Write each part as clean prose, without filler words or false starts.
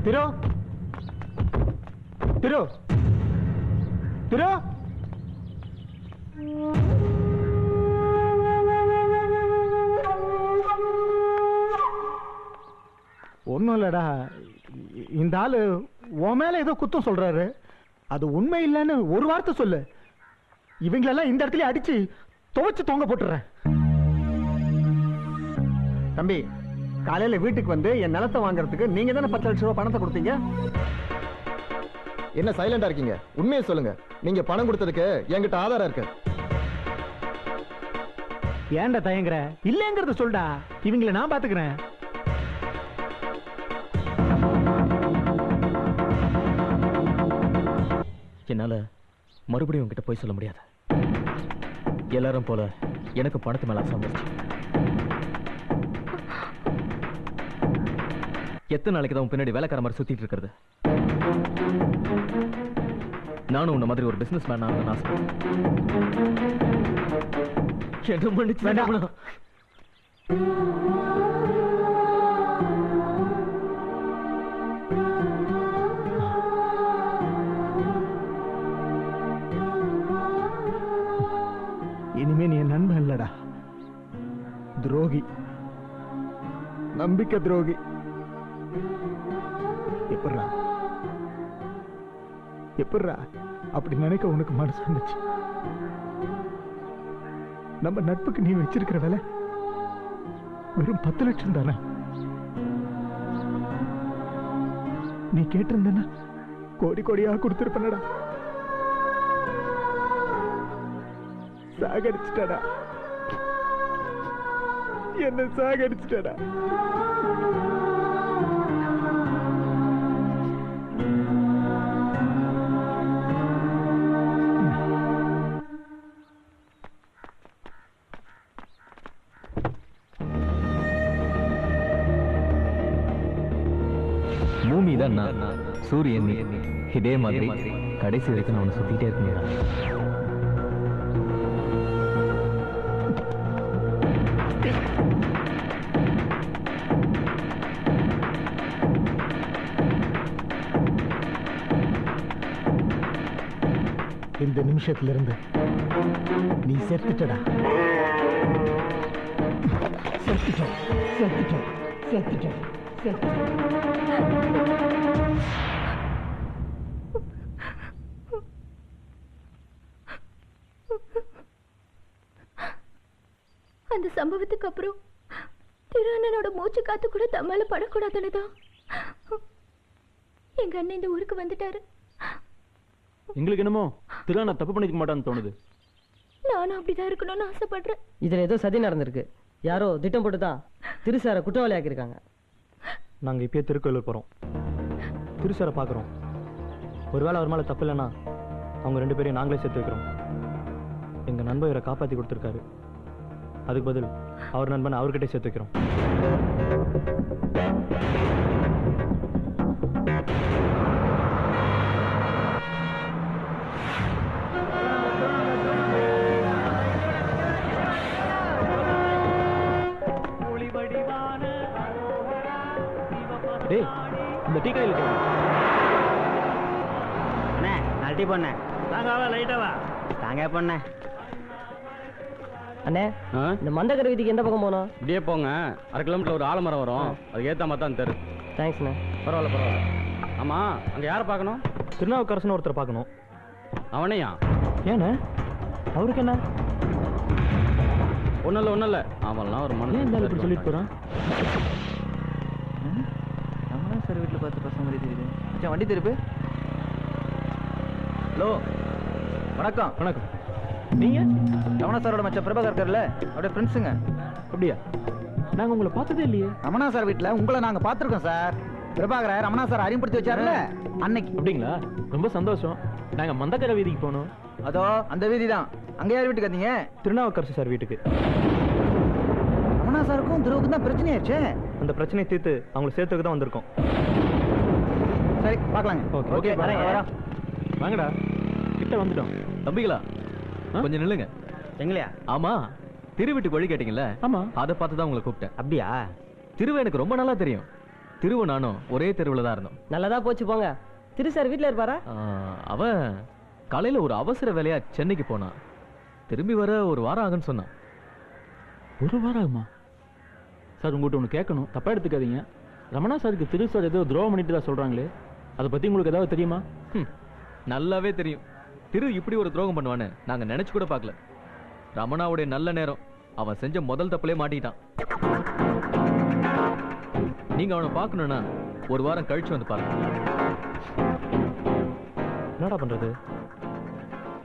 திரு திரு திரு ஒன்றும் இல்லடா, இந்த ஆளு உன் மேல ஏதோ குத்தம் சொல்றாரு. அது உண்மை இல்லைன்னு ஒரு வார்த்தை சொல்லு. இவங்களெல்லாம் இந்த இடத்துல அடிச்சு துவைச்சு தொங்க போட்டுறேன். தம்பி, காலையில வீட்டுக்கு வந்து என் நிலத்தை வாங்குறதுக்கு நீங்க தானே 10 லட்சம் ரூபாய் பணத்தை கொடுத்தீங்க. என்ன சைலண்டா இருக்கீங்க? உண்மையை சொல்லுங்க. நீங்க பணம் கொடுத்ததுக்கு என்கிட்ட ஆதாரம் இருக்கு. ஏன்டா தயங்குற? இல்லங்கிறத சொல்டா, இவங்களை நான் பாத்துக்கிறேன். என்னால மறுபடியும் உங்ககிட்ட போய் சொல்ல முடியாது. எல்லாரும் போல எனக்கு பணத்து மேல சந்தோஷம். எத்தனை நாளைக்கு தான் பின்னாடி வேலைக்கார மாதிரி சுத்திட்டு இருக்கிறது? நானும் உன்ன மாதிரி ஒரு பிசினஸ் மேன் ஆகணும்னு ஆசை. என்ன மன்னிச்சு வேண்டாம். இனிமே நீ என் நண்பன் இல்லடா, துரோகி, நம்பிக்கை துரோகி. எப்படிரா அப்படி நினைக்க உனக்கு மனசு வந்துச்சு? நம்ம நட்புக்கு நீ வச்சிருக்கிற வேலை வெறும் 10 லட்சம் தானே. நீ கேட்டிருந்தனா கோடி கோடியா கொடுத்திருப்பனடா. சாகடிச்சிட்டடா, என்ன சாகடிச்சிட்டடா. பூமி தான் சூரியன் இதே மாதிரி கடைசி வரைக்கும் நான் உன்னை சுத்திட்டே இருக்கேன். இந்த நிமிஷத்திலிருந்து நீ செத்துட்டடா. செத்துட்டோம் செத்துட்டோம் செத்துட்டோம் செத்துட்டோம். அந்த சம்பவத்துக்கு அப்புறம் திருஅண்ணனோட மூச்சு காத்து கூட தம்மால படக்கூடாதுன்னுதான் எங்க அண்ணன் இந்த ஊருக்கு வந்துட்டாரு. எங்களுக்கு என்னமோ திருஅண்ணா தப்பு பண்ணிக்க மாட்டான்னு தோணுது. நானும் அப்படிதான் இருக்கணும்னு ஆசைப்படுறேன். இதுல ஏதோ சதி நடந்திருக்கு. யாரோ திட்டம் போட்டுதான் திருசார குற்றவாளி ஆக்கியிருக்காங்க. நாங்க இப்பயே திருக்கோயிலூர் போறோம். திருசாரை பாக்குறோம். ஒருவேளை அவர் மேல தப்பு இல்லைன்னா அவங்க 2 பேரையும் நாங்களே சேர்த்து வைக்கிறோம். எங்க நண்பன் இவரை காப்பாத்தி கொடுத்துருக்காரு. அதுக்கு பதில் அவர் நண்பனை அவர்கிட்ட சேர்த்து வைக்கிறோம். டேய், இந்த டீ கடையில் டீ பண்ணேன். லைட்டாவா தாங்க பண்ணேன். அண்ணே, இந்த மந்தகர வீதிக்கு எந்த பக்கம் போனோம்? இப்படியே போங்க. 1/2 கிலோமீட்டர் ஒரு ஆலமரம் வரும். அதுக்கு ஏற்ற மாதிரி தான் தெரு. தேங்க்ஸ்ண்ணே. பரவாயில்ல பரவாயில்ல. ஆமா, அங்கே யாரை பார்க்கணும்? திருநாவுக்கரசன் ஒருத்தர் பார்க்கணும். அவனையா? ஏண்ணே, அவருக்கு என்ன? ஒன்றும் இல்லை. அவன்லாம் ஒரு மனசு இப்படி சொல்லிட்டு போகிறான். நம்மளா சார் வீட்டில் பார்த்து பசங்க மாதிரி தெரியுது. மச்சான் வண்டி திருப்பு. ஹலோ, வணக்கம். வணக்கம். நீங்க ரமணா சாரோட மச்சான் பிரபாகர் இருக்கார்ல, அவருடைய ஃப்ரெண்ட்ஸுங்க. அப்படியா? நாங்கள் உங்களை பார்த்ததே இல்லையே. ரமணா சார் வீட்டில் உங்களை நாங்கள் பார்த்துருக்கோம் சார். பிரபாகரை ரமணா சார் அறிமுகப்படுத்தி வச்சார்ல அன்னைக்கு. அப்படிங்களா? ரொம்ப சந்தோஷம். நாங்கள் மந்தக்கரை வீதிக்கு போனோம். அதோ அந்த வீதி தான். அங்கே யார் வீட்டுக்கு வந்தீங்க? திருநாவுக்கரசு சார் வீட்டுக்கு. ரமணா சாருக்கும் துருவுக்கும் தான் பிரச்சனையாச்சே. அந்த பிரச்சனையை தீர்த்து அவங்களை சேர்த்துக்கு தான் வந்திருக்கோம். சரி, பார்க்கலாங்க. ஓகே ஓகே, வாங்கடா, கிட்ட வந்துட்டோம். தம்பிகளா, கொஞ்சம் நில்லுங்க. எங்களையா? ஆமா, திரு வீட்டுக்கு வழி கேட்டீங்கல்ல? ஆமா, அதை பார்த்து தான் உங்களை கூப்பிட்டேன். அப்படியா? திருவை எனக்கு ரொம்ப நல்லா தெரியும். திருவு நானும் ஒரே தெருவில் தான் இருந்தோம். நல்லதா போச்சு போங்க. திரு சார் வீட்டில் இருப்பாரா? அவன் காலையில் ஒரு அவசர வேலையா சென்னைக்கு போனான். திரும்பி வர ஒரு வாரம் ஆகுன்னு சொன்னான். ஒரு வாரம் ஆகுமா? சார் உங்கள்கிட்ட ஒன்று கேட்கணும், தப்பாக எடுத்துக்காதீங்க. ரமணா சாருக்கு திரு சார் ஏதோ துரோகம் பண்ணிட்டு தான் சொல்கிறாங்களே, அதை பற்றி உங்களுக்கு ஏதாவது தெரியுமா? நல்லாவே தெரியும். திரு இப்படி ஒரு துரோகம் பண்ணுவான்னு நாங்கள் நினச்சி கூட பார்க்கல. ரமணாவுடைய நல்ல நேரம், அவன் செஞ்ச முதல் தப்புலே மாட்டிக்கிட்டான். நீங்க அவனை பார்க்கணும்னா ஒரு வாரம் கழிச்சு வந்து பாருங்க. என்னடா பண்றது?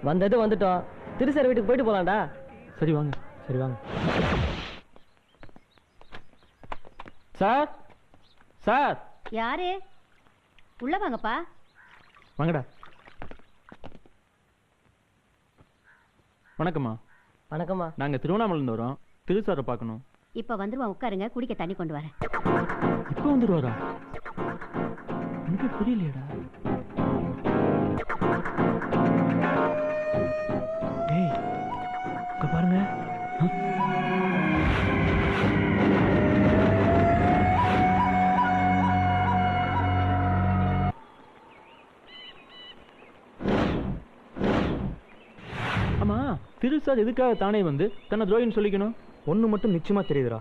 வந்தது வந்துட்டோம். திரு சார் வீட்டுக்கு போயிட்டு போலாம்டா. சரி வாங்க, சரி வாங்க. Sir, sir. யாரு? உள்ள வாங்கப்பா. வாங்கடா. வணக்கம்மா. வணக்கம்மா. நாங்க திருவண்ணாமலையிலிருந்து வரோம். திரு சாரை பார்க்கணும். இப்ப வந்துருவான், உட்காருங்க, குடிக்க தண்ணி கொண்டு வரேன். இப்போ வந்துருவாரா? எனக்கு புரியலையடா. டேய், இங்க பாருங்க. ஆமா, திரு சார் எதுக்காக தானே வந்து தன்னை துரோகின்னு சொல்லிக்கணும்? ஒன்று மட்டும் நிச்சயமா தெரியுதுடா,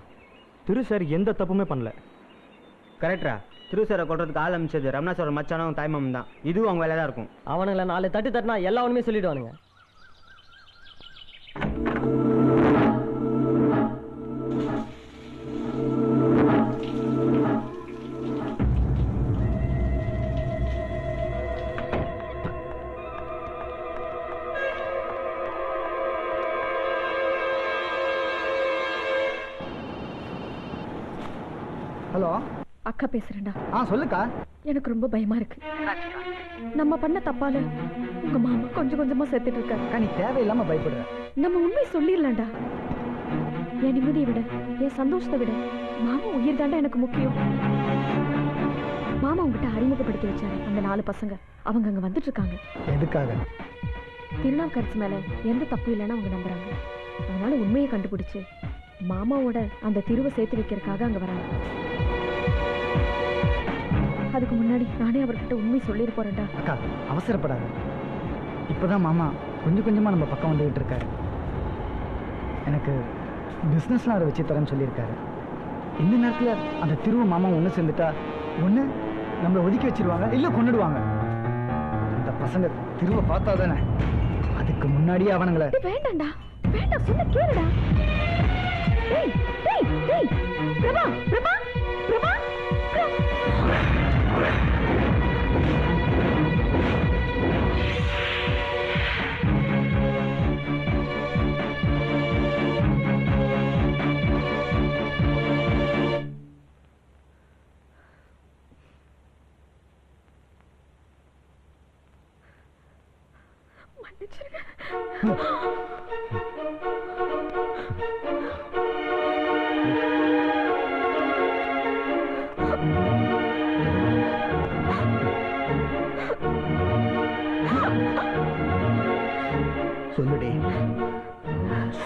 திரு சார் எந்த தப்புமே பண்ணல. கரெக்டா? திரு சாரை கொள்றதுக்கு ஆள் அமைச்சது ரமணா சார் மச்சானும் தாய்மாமன் தான். இதுவும் அவங்க வேலையா தான் இருக்கும். அவனுங்களை 4 தட்டு தட்டினா எல்லா ஒண்ணுமே சொல்லிடுவானுங்க. ஹலோ, அக்கா பேசுறேன்டா. சொல்லுக்கா. எனக்கு ரொம்ப பயமா இருக்கு. நம்ம பண்ண தப்பால உங்க மாமா கொஞ்சம் கொஞ்சமா செத்துட்டு இருக்காரு. நீ தேவையில்லாம பயப்படுற. நம்ம உண்மை சொல்லிடலாம்டா. என் நிம்மதியை விட, என் சந்தோஷத்தை விட மாமா உயிர் தாண்டா எனக்கு முக்கியம். மாமா உங்ககிட்ட அறிமுகப்படுத்தி வச்சாரு அந்த 4 பசங்க. அவங்க அங்க வந்துட்டு இருக்காங்க. எதுக்காக? திருநாவுக்கரசு மேல எந்த தப்பு இல்லைன்னு அவங்க நம்புறாங்க. அதனால உண்மையை கண்டுபிடிச்சு மாமாவோட அந்த திருவை சேர்த்து வைக்கிறதுக்காக அங்க வராங்க. அதுக்கு முன்னாடி நானே அவர்கிட்ட உண்மை சொல்லிட்டு போறேன்டா. அக்கா, அவசரப்படாத. இப்பதான் மாமா கொஞ்சம் கொஞ்சமா நம்ம பக்கம் வந்துகிட்டு இருக்காரு. எனக்கு பிஸ்னஸ்லாம் அவரை வச்சு தரேன்னு சொல்லியிருக்காரு. இந்த நேரத்தில் அந்த திருவ மாமா ஒன்று சேர்ந்துட்டா ஒன்று நம்மளை ஒதுக்கி வச்சிருவாங்க, இல்லை கொண்டுடுவாங்க. அந்த பசங்க திருவ பார்த்தா தானே. அதுக்கு முன்னாடியே அவனுங்களை. வேண்டாம்டா, வேண்டாம், சொன்ன கேளுடா. டேய் டேய் டேய், பிரபா பிரபா பிரபா. சொல்லுடி,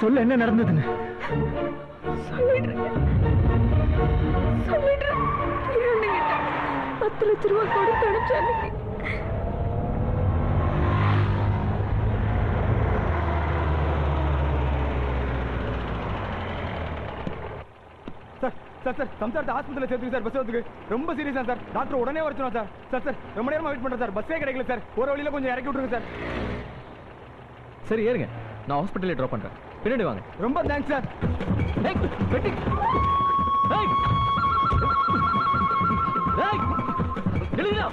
சொல்லு என்ன நடந்ததுன்னு. சொல்லிடுறேன் 10 லட்ச ரூபா கொடுத்து அனுப்பிச்சாங்க. சார் சார் சம்சாரத்தை ஹாஸ்பிட்டலில் சேர்த்துக்கு சார். பஸ் வந்துக்கு ரொம்ப சீரியஸா சார். டாக்டர் உடனே வர சொன்னா சார். சார் சார் ரொம்ப நேரமா வெயிட் பண்றேன் சார். பஸ்ஸே கிடைக்கல சார். ஒரு வழியில கொஞ்சம் இறக்கி விட்டுருங்க சார். சரி ஏறுங்க, நான் ஹாஸ்பிட்டலே ட்ராப் பண்றேன். பின்னாடி வாங்க. ரொம்ப தேங்க்ஸ் சார். ஏய், வெட்டி. ஏய். ஏய். எழுதிடா.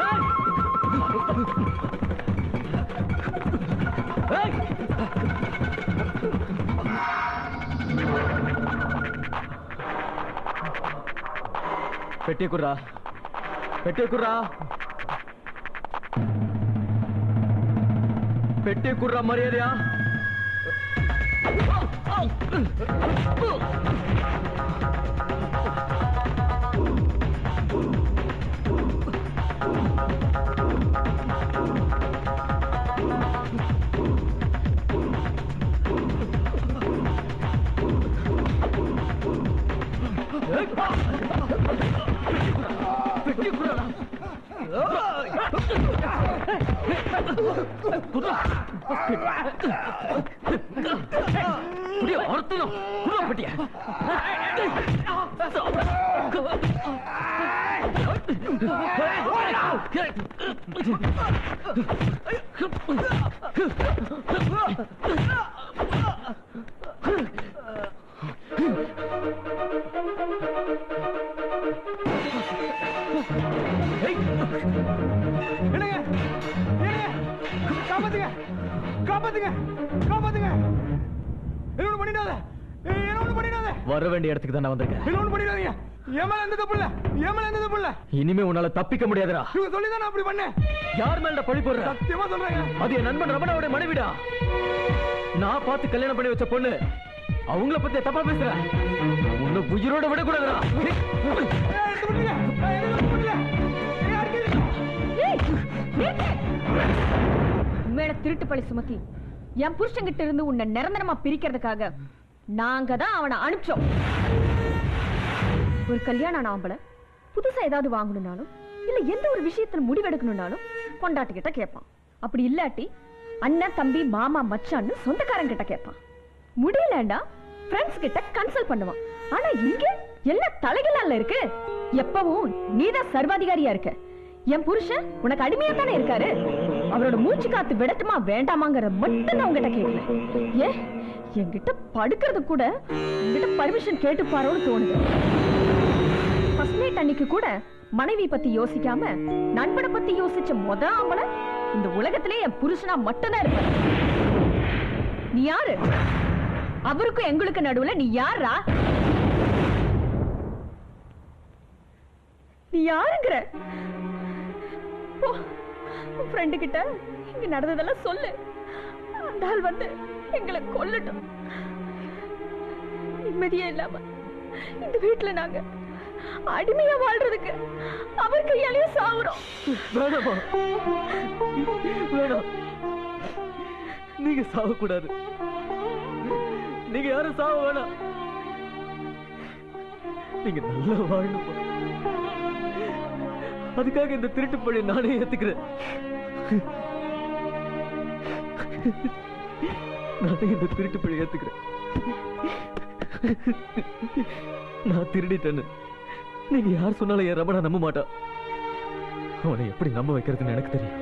ஏய். ஏய். பெட்டிய குர்ரா, பெட்டிய குர்ரா, பெட்டிய குர்ரா, மரியாதையா. காப்பாத்துங்க காப்பாத்துங்க காப்பாத்துங்க என்ன பண்ணிடாத என்ன பண்ணிடாத வர வேண்டிய இடத்துக்கு தான் நான் வந்திருக்கேன். என்ன பண்ணிடாதீங்க ஏமல எந்த தப்பு இல்ல ஏமல எந்த தப்பு இல்ல இனிமே உன்னால தப்பிக்க முடியாதுடா. இவங்க சொல்லி தான் நான் அப்படி பண்ணேன். யார் மேல பழி போடுற? சத்தியமா சொல்றேங்க. அது என் நண்பன் ரமணாவோட மனைவிடா. நான் பார்த்து கல்யாணம் பண்ணி வச்ச பொண்ணு. அவங்கள பத்தி தப்பா பேசுற. உன்னை உயிரோட விட கூடாதுடா. மேல திருட்டு பழி சுமத்தி என் புருஷங்கிட்ட இருந்து உன்னை நிரந்தரமா பிரிக்கிறதுக்காக நாங்க தான் அவனை அனுப்பிச்சோம். ஒரு கல்யாணம் ஆம்பளை புதுசா ஏதாவது வாங்கணும்னாலும் இல்ல எந்த ஒரு விஷயத்துல முடிவெடுக்கணும்னாலும் பொண்டாட்டிக்கிட்ட கேட்பான். அப்படி இல்லாட்டி அண்ணன் தம்பி மாமா மச்சான்னு சொந்தக்காரங்க கிட்ட கேட்பான். முடியலண்டா ஃப்ரெண்ட்ஸ் கிட்ட கன்சல்ட் பண்ணுவான். ஆனா இங்க எல்லாம் தலைகளால இருக்கு. எப்பவும் நீதான் சர்வாதிகாரியா இருக்க. என் புருஷன் உனக்கு அடிமையா தானே இருக்காரு. அவரோட மூச்சு காத்து விடட்டுமா வேண்டாமாங்கிற மட்டும் நான் உங்ககிட்ட கேட்கல. ஏன் என்கிட்ட படுக்கிறது கூட உங்ககிட்ட பர்மிஷன் கேட்டு பாரோன்னு தோணுது. ஃபர்ஸ்ட் நைட் அன்னைக்கு கூட மனைவி பத்தி யோசிக்காம நண்பனை பத்தி யோசிச்ச ஆம்பளை இந்த உலகத்திலே என் புருஷனா மட்டும்தான் இருப்பாரு. நீ யாரு? அவருக்கும் எங்களுக்கு நடுவுல நீ யாரா? நீ யாருங்கிற? ஃப்ரெண்டு கிட்ட இங்க நடந்ததெல்லாம் சொல்லு. அந்த ஆள் வந்து எங்களை கொல்லட்டும். நிம்மதியே இல்லாம இந்த வீட்டுல நாங்க அடிமையா வாழ்றதுக்கு அவர் கையாலேயே சாவுறோம். வேணாமா, வேணாம். நீங்க சாவக்கூடாது. நீங்க யாரும் சாவ வேணாம். நீங்க நல்லா வாழணும். அதுக்காக இந்த திருட்டு பழி நானே ஏத்துக்கிறேன். நானே இந்த திருட்டு பழி ஏத்துக்கிறேன். நான் திருடிட்டேன்னு நீங்க யார் சொன்னாலும் என் ரமணா நம்ப மாட்டான். அவனை எப்படி நம்ப வைக்கிறதுன்னு எனக்கு தெரியும்.